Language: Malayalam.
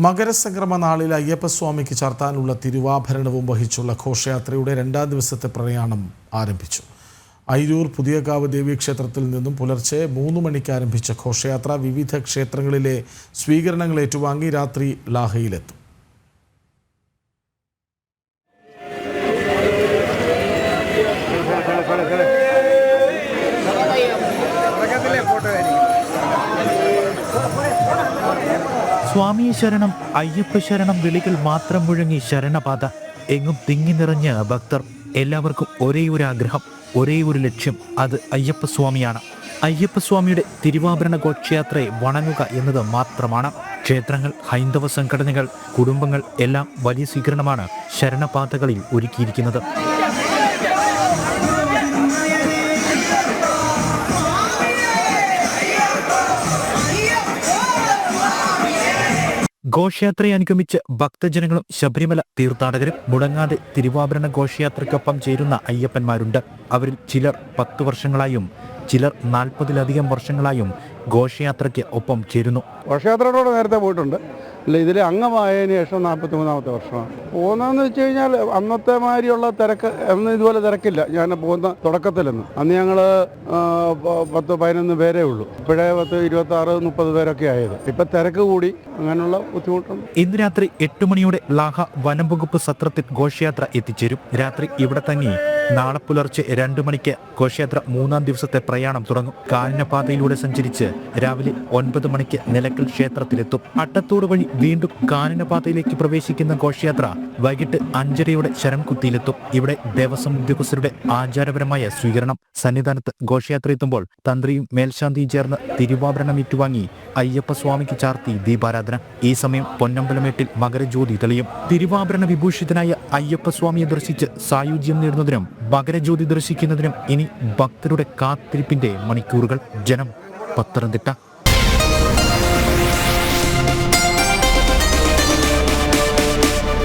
മകരസംക്രമ നാളിൽ അയ്യപ്പസ്വാമിക്ക് ചാർത്താനുള്ള തിരുവാഭരണവും വഹിച്ചുള്ള ഘോഷയാത്രയുടെ 2ാം ദിവസത്തെ പ്രയാണം ആരംഭിച്ചു. അയിരൂർ പുതിയകാവ് ദേവീക്ഷേത്രത്തിൽ നിന്നും പുലർച്ചെ 3 മണിക്ക് ആരംഭിച്ച ഘോഷയാത്ര വിവിധ ക്ഷേത്രങ്ങളിലെ സ്വീകരണങ്ങൾ ഏറ്റുവാങ്ങി രാത്രി ലാഹയിലെത്തും. സ്വാമിയെ ശരണം, അയ്യപ്പ ശരണം വിളികൾ മാത്രം മുഴങ്ങി ശരണപാത. എങ്ങും തിങ്ങി നിറഞ്ഞ ഭക്തർ. എല്ലാവർക്കും ഒരേ ഒരു ആഗ്രഹം, ഒരേ ഒരു ലക്ഷ്യം, അത് അയ്യപ്പസ്വാമിയാണ്. അയ്യപ്പസ്വാമിയുടെ തിരുവാഭരണ ഘോഷയാത്രയെ വണങ്ങുക എന്നത് മാത്രമാണ്. ക്ഷേത്രങ്ങൾ, ഹൈന്ദവ സംഘടനകൾ, കുടുംബങ്ങൾ എല്ലാം വലിയ സ്വീകരണമാണ് ശരണപാതകളിൽ ഒരുക്കിയിരിക്കുന്നത്. ഘോഷയാത്രയെ അനുഗമിച്ച് ഭക്തജനങ്ങളും ശബരിമല തീർത്ഥാടകരും മുടങ്ങാതെ തിരുവാഭരണ ഘോഷയാത്രയ്ക്കൊപ്പം ചേരുന്ന അയ്യപ്പന്മാരുണ്ട്. അവരിൽ ചിലർ 10 വർഷങ്ങളായും ചിലർ 40-ലധികം വർഷങ്ങളായും ഘോഷയാത്രയ്ക്ക് ഒപ്പം ചേരുന്നു. ഘോഷയാത്രയോട് നേരത്തെ പോയിട്ടുണ്ട്. അല്ല, ഇതിൽ അംഗമായതിനു ശേഷം 43-ാമത്തെ വർഷമാണ്. പോകുന്നതെന്ന് വെച്ച് കഴിഞ്ഞാൽ അന്നത്തെ മാതിരിയുള്ള തിരക്ക് അന്ന് ഇതുപോലെ തിരക്കില്ല. ഞാൻ പോകുന്ന തുടക്കത്തിലൊന്നും അന്ന് ഞങ്ങൾ 10-11 പേരേ ഉള്ളൂ. ഇപ്പോഴേ 26-30 പേരൊക്കെ ആയത്. ഇപ്പം തിരക്ക് കൂടി, അങ്ങനെയുള്ള ബുദ്ധിമുട്ടുണ്ട്. ഇന്ന് രാത്രി 8 മണിയോടെ ലാഹ വനം വകുപ്പ് സത്രത്തിൽ ഘോഷയാത്ര എത്തിച്ചേരും. രാത്രി ഇവിടെ തങ്ങി നാളെ പുലർച്ചെ 2 മണിക്ക് ഘോഷയാത്ര 3ാം ദിവസത്തെ പ്രയാണം തുടങ്ങും. കാനനപാതയിലൂടെ സഞ്ചരിച്ച് രാവിലെ 9 മണിക്ക് നിലക്കൽ ക്ഷേത്രത്തിലെത്തും. അട്ടത്തോട് വഴി വീണ്ടും കാനനപാതയിലേക്ക് പ്രവേശിക്കുന്ന ഘോഷയാത്ര വൈകിട്ട് 5:30യോടെ ശരംകുത്തിയിലെത്തും. ഇവിടെ ദേവസ്വം ഉദ്യോഗസ്ഥരുടെ ആചാരപരമായ സ്വീകരണം. സന്നിധാനത്ത് ഘോഷയാത്ര എത്തുമ്പോൾ തന്ത്രിയും മേൽശാന്തിയും ചേർന്ന് തിരുവാഭരണം ഏറ്റുവാങ്ങി അയ്യപ്പസ്വാമിക്ക് ചാർത്തി ദീപാരാധന. ഈ സമയം പൊന്നമ്പലമേട്ടിൽ മകരജ്യോതി തെളിയും. തിരുവാഭരണ വിഭൂഷിതനായ അയ്യപ്പസ്വാമിയെ ദർശിച്ച് സായുജ്യം നേടുന്നതിനും മകരജ്യോതി ദർശിക്കുന്നതിനും ഇനി ഭക്തരുടെ കാത്തിരിപ്പിന്റെ മണിക്കൂറുകൾ. ജനം, പത്തനംതിട്ട.